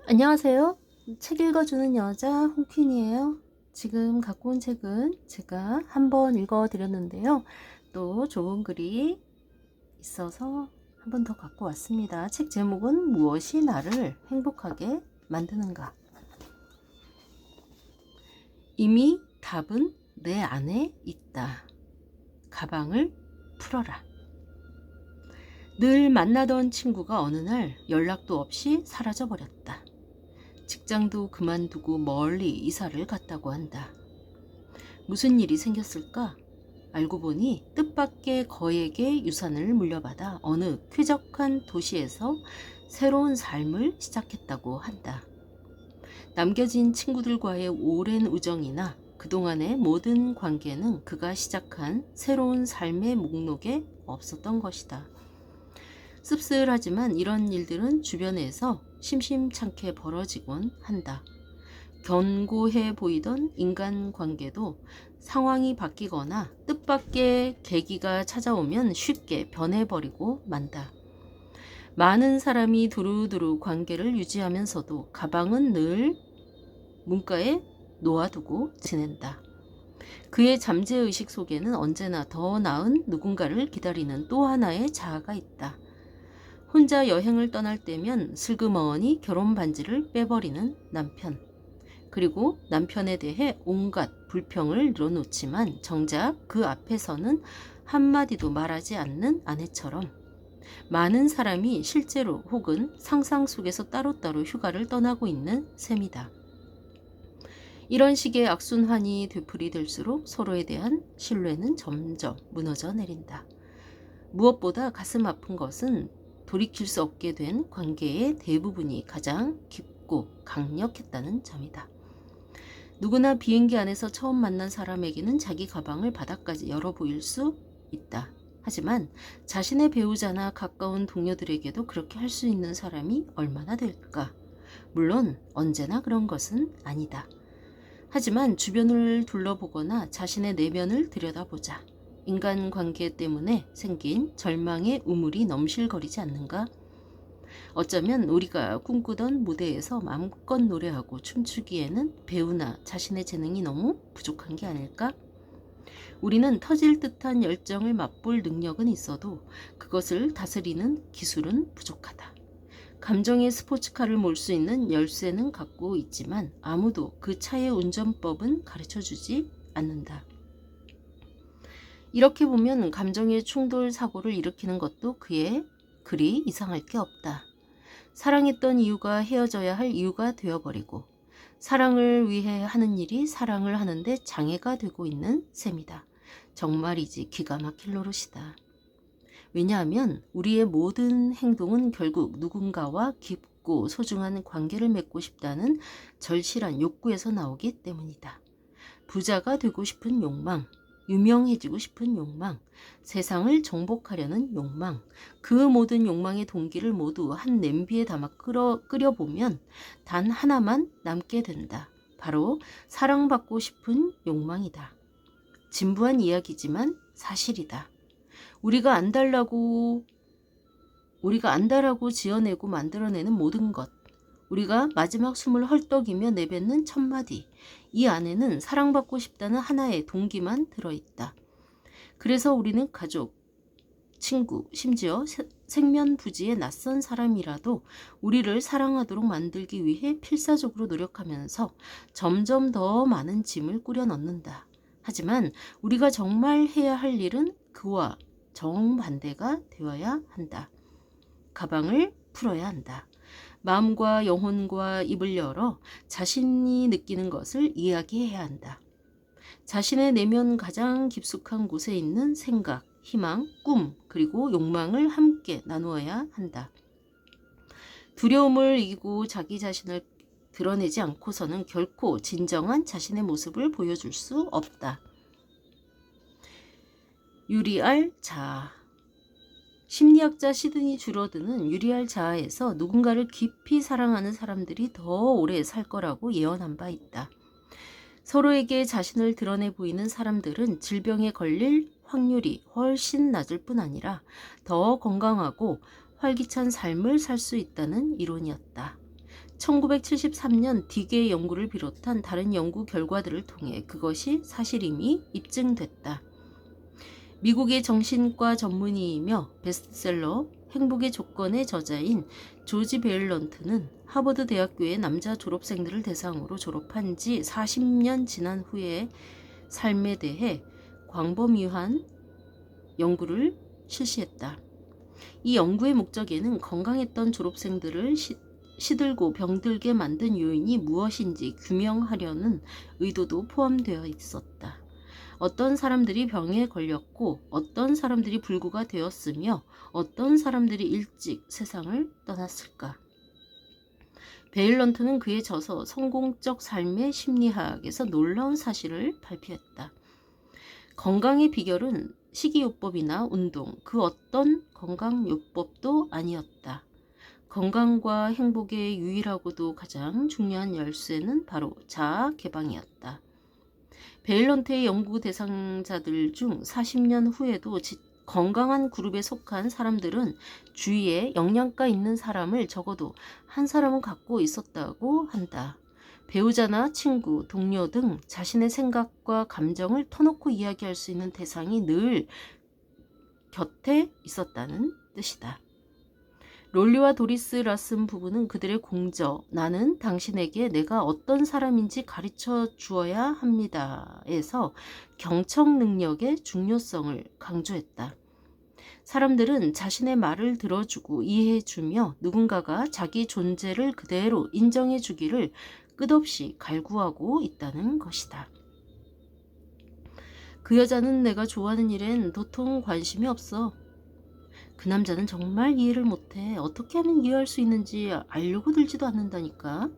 안녕하세요. 책 읽어주는 여자 홍퀸이에요. 지금 갖고 온 책은 제가 한번 읽어드렸는데요. 또 좋은 글이 있어서 한 번 더 갖고 왔습니다. 책 제목은 무엇이 나를 행복하게 만드는가? 이미 답은 내 안에 있다. 가방을 풀어라. 늘 만나던 친구가 어느 날 연락도 없이 사라져버렸다. 직장도 그만두고 멀리 이사를 갔다고 한다. 무슨 일이 생겼을까? 알고 보니 뜻밖의 거액의 유산을 물려받아 어느 쾌적한 도시에서 새로운 삶을 시작했다고 한다. 남겨진 친구들과의 오랜 우정이나 그동안의 모든 관계는 그가 시작한 새로운 삶의 목록에 없었던 것이다. 씁쓸하지만 이런 일들은 주변에서 심심찮게 벌어지곤 한다. 견고해 보이던 인간관계도 상황이 바뀌거나 뜻밖의 계기가 찾아오면 쉽게 변해버리고 만다. 많은 사람이 두루두루 관계를 유지하면서도 가방은 늘 문가에 놓아두고 지낸다. 그의 잠재의식 속에는 언제나 더 나은 누군가를 기다리는 또 하나의 자아가 있다. 혼자 여행을 떠날 때면 슬그머니 결혼 반지를 빼버리는 남편. 그리고 남편에 대해 온갖 불평을 늘어놓지만 정작 그 앞에서는 한마디도 말하지 않는 아내처럼 많은 사람이 실제로 혹은 상상 속에서 따로따로 휴가를 떠나고 있는 셈이다. 이런 식의 악순환이 되풀이될수록 서로에 대한 신뢰는 점점 무너져 내린다. 무엇보다 가슴 아픈 것은 돌이킬 수 없게 된 관계의 대부분이 가장 깊고 강력했다는 점이다. 누구나 비행기 안에서 처음 만난 사람에게는 자기 가방을 바닥까지 열어 보일 수 있다. 하지만 자신의 배우자나 가까운 동료들에게도 그렇게 할 수 있는 사람이 얼마나 될까? 물론 언제나 그런 것은 아니다. 하지만 주변을 둘러보거나 자신의 내면을 들여다보자. 인간관계 때문에 생긴 절망의 우물이 넘실거리지 않는가? 어쩌면 우리가 꿈꾸던 무대에서 마음껏 노래하고 춤추기에는 배우나 자신의 재능이 너무 부족한 게 아닐까? 우리는 터질 듯한 열정을 맛볼 능력은 있어도 그것을 다스리는 기술은 부족하다. 감정의 스포츠카를 몰 수 있는 열쇠는 갖고 있지만 아무도 그 차의 운전법은 가르쳐주지 않는다. 이렇게 보면 감정의 충돌 사고를 일으키는 것도 그리 이상할 게 없다. 사랑했던 이유가 헤어져야 할 이유가 되어버리고 사랑을 위해 하는 일이 사랑을 하는데 장애가 되고 있는 셈이다. 정말이지 기가 막힐 노릇이다. 왜냐하면 우리의 모든 행동은 결국 누군가와 깊고 소중한 관계를 맺고 싶다는 절실한 욕구에서 나오기 때문이다. 부자가 되고 싶은 욕망, 유명해지고 싶은 욕망, 세상을 정복하려는 욕망, 그 모든 욕망의 동기를 모두 한 냄비에 담아 끓여보면 단 하나만 남게 된다. 바로 사랑받고 싶은 욕망이다. 진부한 이야기지만 사실이다. 우리가 안달나고 지어내고 만들어내는 모든 것, 우리가 마지막 숨을 헐떡이며 내뱉는 첫마디, 이 안에는 사랑받고 싶다는 하나의 동기만 들어있다. 그래서 우리는 가족, 친구, 심지어 생면부지의 낯선 사람이라도 우리를 사랑하도록 만들기 위해 필사적으로 노력하면서 점점 더 많은 짐을 꾸려 넣는다. 하지만 우리가 정말 해야 할 일은 그와 정반대가 되어야 한다. 가방을 풀어야 한다. 마음과 영혼과 입을 열어 자신이 느끼는 것을 이야기해야 한다. 자신의 내면 가장 깊숙한 곳에 있는 생각, 희망, 꿈, 그리고 욕망을 함께 나누어야 한다. 두려움을 이기고 자기 자신을 드러내지 않고서는 결코 진정한 자신의 모습을 보여줄 수 없다. 유리알 자아. 심리학자 시드니 주러드는 유리알 자아에서 누군가를 깊이 사랑하는 사람들이 더 오래 살 거라고 예언한 바 있다. 서로에게 자신을 드러내 보이는 사람들은 질병에 걸릴 확률이 훨씬 낮을 뿐 아니라 더 건강하고 활기찬 삶을 살 수 있다는 이론이었다. 1973년 딕의 연구를 비롯한 다른 연구 결과들을 통해 그것이 사실임이 입증됐다. 미국의 정신과 전문의이며 베스트셀러 행복의 조건의 저자인 조지 베일런트는 하버드 대학교의 남자 졸업생들을 대상으로 졸업한 지 40년 지난 후의 삶에 대해 광범위한 연구를 실시했다. 이 연구의 목적에는 건강했던 졸업생들을 시들고 병들게 만든 요인이 무엇인지 규명하려는 의도도 포함되어 있었다. 어떤 사람들이 병에 걸렸고 어떤 사람들이 불구가 되었으며 어떤 사람들이 일찍 세상을 떠났을까? 베일런트는 그에 져서 성공적 삶의 심리학에서 놀라운 사실을 발표했다. 건강의 비결은 식이요법이나 운동, 그 어떤 건강요법도 아니었다. 건강과 행복의 유일하고도 가장 중요한 열쇠는 바로 자아 개방이었다. 베일런트의 연구 대상자들 중 40년 후에도 건강한 그룹에 속한 사람들은 주위에 영양가 있는 사람을 적어도 한 사람은 갖고 있었다고 한다. 배우자나 친구, 동료 등 자신의 생각과 감정을 터놓고 이야기할 수 있는 대상이 늘 곁에 있었다는 뜻이다. 롤리와 도리스 라슨 부부는 그들의 공저, 나는 당신에게 내가 어떤 사람인지 가르쳐 주어야 합니다. 에서 경청 능력의 중요성을 강조했다. 사람들은 자신의 말을 들어주고 이해해주며 누군가가 자기 존재를 그대로 인정해주기를 끝없이 갈구하고 있다는 것이다. 그 여자는 내가 좋아하는 일엔 도통 관심이 없어. 그 남자는 정말 이해를 못해. 어떻게 하면 이해할 수 있는지 알려고 들지도 않는다니까.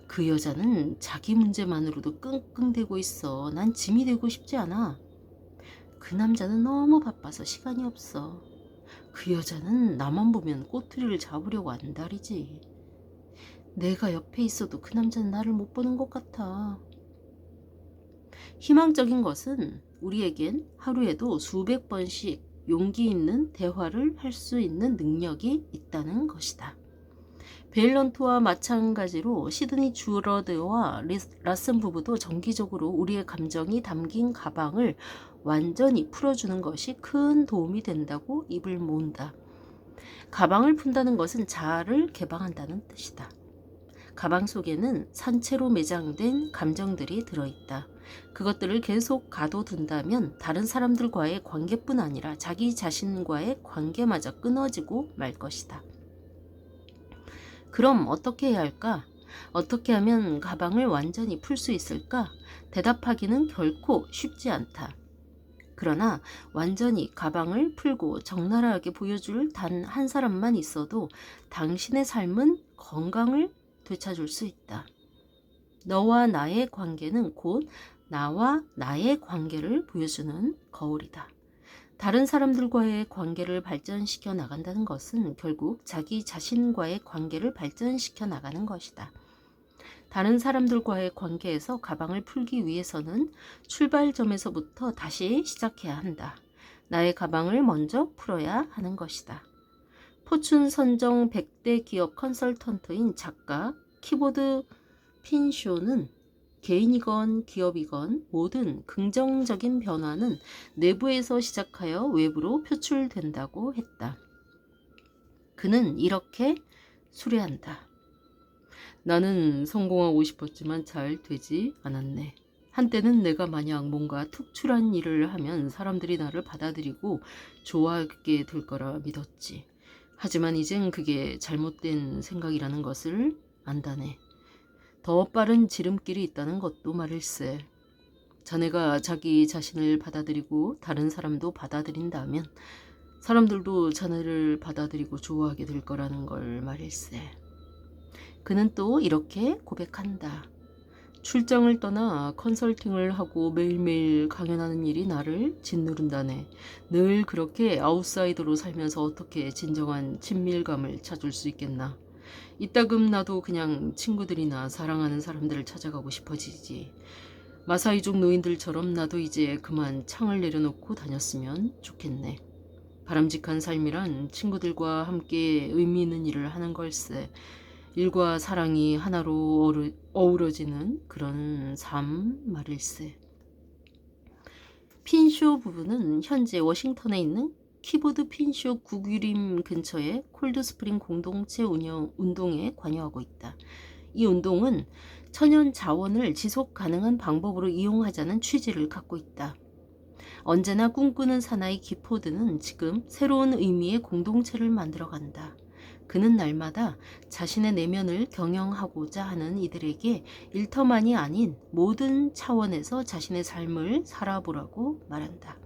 그 여자는 자기 문제만으로도 끙끙대고 있어. 난 짐이 되고 싶지 않아. 그 남자는 너무 바빠서 시간이 없어. 그 여자는 나만 보면 꼬투리를 잡으려고 안달이지. 내가 옆에 있어도 그 남자는 나를 못 보는 것 같아. 희망적인 것은 우리에겐 하루에도 수백 번씩 용기 있는 대화를 할 수 있는 능력이 있다는 것이다. 베일런트와 마찬가지로 시드니 주러드와 라슨 부부도 정기적으로 우리의 감정이 담긴 가방을 완전히 풀어주는 것이 큰 도움이 된다고 입을 모은다. 가방을 푼다는 것은 자아를 개방한다는 뜻이다. 가방 속에는 산채로 매장된 감정들이 들어있다. 그것들을 계속 가둬둔다면 다른 사람들과의 관계뿐 아니라 자기 자신과의 관계마저 끊어지고 말 것이다. 그럼 어떻게 해야 할까? 어떻게 하면 가방을 완전히 풀 수 있을까? 대답하기는 결코 쉽지 않다. 그러나 완전히 가방을 풀고 적나라하게 보여줄 단 한 사람만 있어도 당신의 삶은 건강을 되찾을 수 있다. 너와 나의 관계는 곧 나와 나의 관계를 보여주는 거울이다. 다른 사람들과의 관계를 발전시켜 나간다는 것은 결국 자기 자신과의 관계를 발전시켜 나가는 것이다. 다른 사람들과의 관계에서 가방을 풀기 위해서는 출발점에서부터 다시 시작해야 한다. 나의 가방을 먼저 풀어야 하는 것이다. 포춘 선정 100대 기업 컨설턴트인 작가 키보드 핀쇼는 개인이건 기업이건 모든 긍정적인 변화는 내부에서 시작하여 외부로 표출된다고 했다. 그는 이렇게 수레한다. 나는 성공하고 싶었지만 잘 되지 않았네. 한때는 내가 만약 뭔가 특출한 일을 하면 사람들이 나를 받아들이고 좋아하게 될 거라 믿었지. 하지만 이젠 그게 잘못된 생각이라는 것을 안다네. 더 빠른 지름길이 있다는 것도 말일세. 자네가 자기 자신을 받아들이고 다른 사람도 받아들인다면 사람들도 자네를 받아들이고 좋아하게 될 거라는 걸 말일세. 그는 또 이렇게 고백한다. 출장을 떠나 컨설팅을 하고 매일매일 강연하는 일이 나를 짓누른다네. 늘 그렇게 아웃사이더로 살면서 어떻게 진정한 친밀감을 찾을 수 있겠나. 이따금 나도 그냥 친구들이나 사랑하는 사람들을 찾아가고 싶어지지. 마사이족 노인들처럼 나도 이제 그만 창을 내려놓고 다녔으면 좋겠네. 바람직한 삶이란 친구들과 함께 의미 있는 일을 하는 걸세. 일과 사랑이 하나로 어우러지는 그런 삶 말일세. 핀쇼 부부는 현재 워싱턴에 있는 키보드 핀쇼 국유림 근처의 콜드스프링 공동체 운동에 관여하고 있다. 이 운동은 천연 자원을 지속 가능한 방법으로 이용하자는 취지를 갖고 있다. 언제나 꿈꾸는 사나이 기포드는 지금 새로운 의미의 공동체를 만들어간다. 그는 날마다 자신의 내면을 경영하고자 하는 이들에게 일터만이 아닌 모든 차원에서 자신의 삶을 살아보라고 말한다.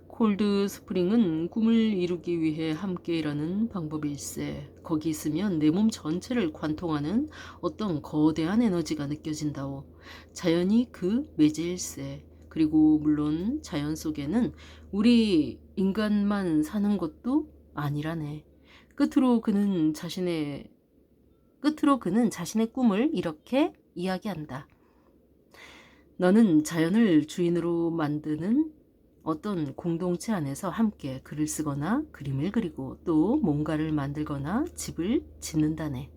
콜드 스프링은 꿈을 이루기 위해 함께 일하는 방법일세. 거기 있으면 내 몸 전체를 관통하는 어떤 거대한 에너지가 느껴진다오. 자연이 그 매제일세. 그리고 물론 자연 속에는 우리 인간만 사는 것도 아니라네. 끝으로 그는 자신의 꿈을 이렇게 이야기한다. 너는 자연을 주인으로 만드는 어떤 공동체 안에서 함께 글을 쓰거나 그림을 그리고 또 뭔가를 만들거나 집을 짓는다네.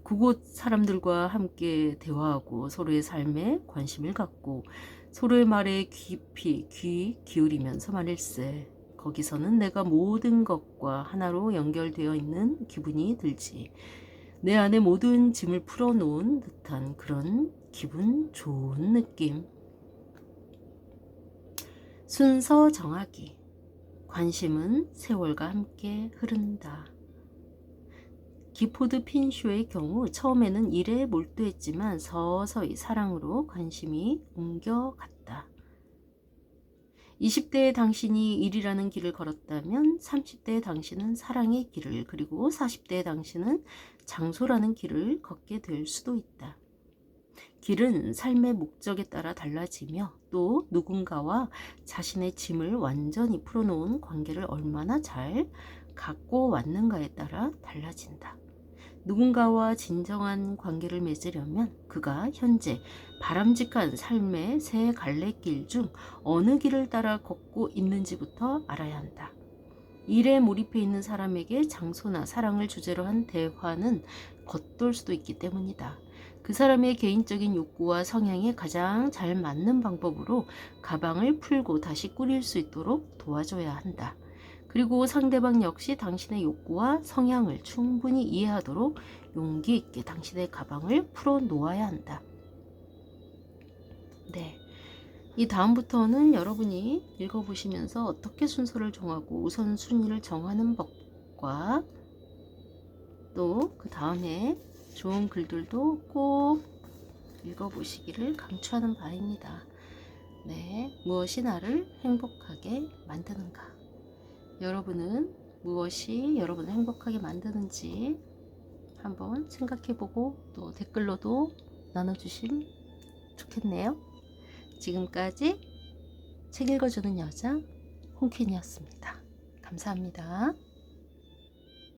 그곳 사람들과 함께 대화하고 서로의 삶에 관심을 갖고 서로의 말에 깊이 귀 기울이면서 말일세. 거기서는 내가 모든 것과 하나로 연결되어 있는 기분이 들지. 내 안에 모든 짐을 풀어놓은 듯한 그런 기분 좋은 느낌. 순서 정하기. 관심은 세월과 함께 흐른다. 기포드 핀쇼의 경우 처음에는 일에 몰두했지만 서서히 사랑으로 관심이 옮겨갔다. 20대의 당신이 일이라는 길을 걸었다면 30대의 당신은 사랑의 길을, 그리고 40대의 당신은 장소라는 길을 걷게 될 수도 있다. 길은 삶의 목적에 따라 달라지며 또 누군가와 자신의 짐을 완전히 풀어놓은 관계를 얼마나 잘 갖고 왔는가에 따라 달라진다. 누군가와 진정한 관계를 맺으려면 그가 현재 바람직한 삶의 새 갈래길 중 어느 길을 따라 걷고 있는지부터 알아야 한다. 일에 몰입해 있는 사람에게 장소나 사랑을 주제로 한 대화는 겉돌 수도 있기 때문이다. 그 사람의 개인적인 욕구와 성향에 가장 잘 맞는 방법으로 가방을 풀고 다시 꾸릴 수 있도록 도와줘야 한다. 그리고 상대방 역시 당신의 욕구와 성향을 충분히 이해하도록 용기 있게 당신의 가방을 풀어 놓아야 한다. 네. 이 다음부터는 여러분이 읽어보시면서 어떻게 순서를 정하고 우선순위를 정하는 법과 또 그 다음에 좋은 글들도 꼭 읽어보시기를 강추하는 바입니다. 네, 무엇이 나를 행복하게 만드는가? 여러분은 무엇이 여러분을 행복하게 만드는지 한번 생각해보고 또 댓글로도 나눠주시면 좋겠네요. 지금까지 책 읽어주는 여자 홍퀸이었습니다. 감사합니다.